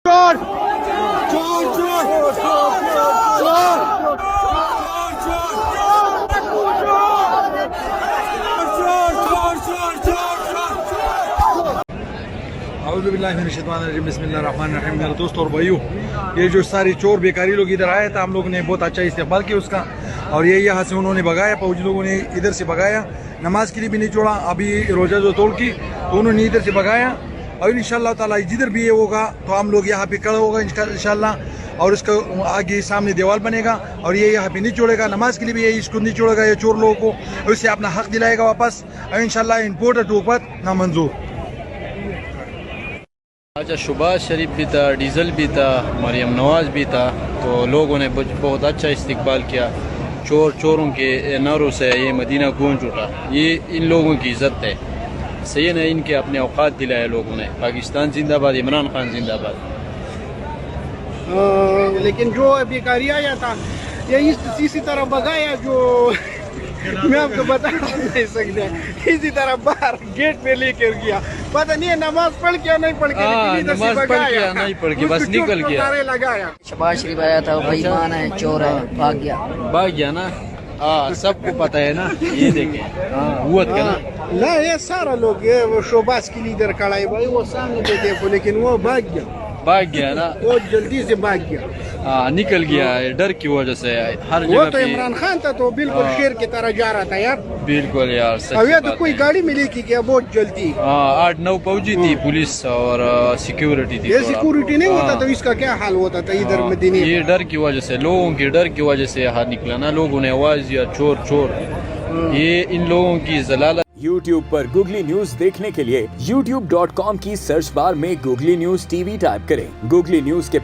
चोर चोर चोर चोर बिस्मिल्लाहिर्रहमानिर्रहीम। मेरे दोस्तों और भाइयों, ये जो सारी चोर बेकारी लोग इधर आए थे, हम लोग ने बहुत अच्छा इस्तेमाल किया उसका, और ये यहाँ से उन्होंने भगाया, फौजी लोगों ने इधर से भगाया, नमाज के लिए भी नहीं छोड़ा। अभी रोजा जो तोड़ की तो उन्होंने इधर से भगाया, और इंशाअल्लाह ताला जिधर भी ये होगा तो हम लोग यहाँ पे खड़ा होगा इंशाअल्लाह, और इसका आगे सामने दीवार बनेगा, और ये यहाँ पे नहीं छोड़ेगा, नमाज के लिए भी ये इसको नहीं छोड़ेगा ये चोर लोगों को, और इससे अपना हक दिलाएगा वापस, और इंशाअल्लाह इम्पोर्ट हुकूमत नामंजूर। अच्छा, शहबाज शरीफ भी था, डीजल भी था, मरियम नवाज भी था, तो लोगों ने बहुत अच्छा इस्तकबाल किया। चोरों के नारों से ये मदीना गूंज उठा। ये इन लोगों की इज्जत है, सही है ना, इनके अपने औकात दिलाए लोगों ने। पाकिस्तान जिंदाबाद, इमरान खान जिंदाबाद। लेकिन जो बेकारी आया था ये इसी तरह भगाया, जो मैं आपको बता नहीं सकता, इसी तरह बाहर गेट पे लेकर गया, पता नहीं नमाज पढ़ के नहीं पढ़ के, नमाज पढ़ के नहीं पढ़ के बस निकल गया, लगाया। शहबाज शरीफ आया था, बेईमान है, चोर है, भाग गया ना। सबको पता है ना, ये देखें हुआ का ना। ना ये सारा लोग ये वो शहबाज के लीडर खड़ा है भाई, वो सामने पे देखो, लेकिन वो भाग गया ना, वो जल्दी से भाग गया, निकल गया डर की वजह से। हर वो जगह तो इमरान खान था तो बिल्कुल शेर की तरह जा रहा था यार, बिल्कुल यार। अब ये तो कोई गाड़ी मिली की क्या बहुत जल्दी। 8-9 फौजी थी, पुलिस और सिक्योरिटी थी। ये सिक्योरिटी नहीं होता तो इसका क्या हाल होता था इधर मदीने। ये डर की वजह से, लोगों के डर की वजह से यहाँ निकला ना, लोगों ने आवाज दिया चोर चोर। ये इन लोगों की जलालत। YouTube पर गूगली न्यूज देखने के लिए youtube.com की सर्च बार में गूगली न्यूज टीवी टाइप करें। गूगली न्यूज के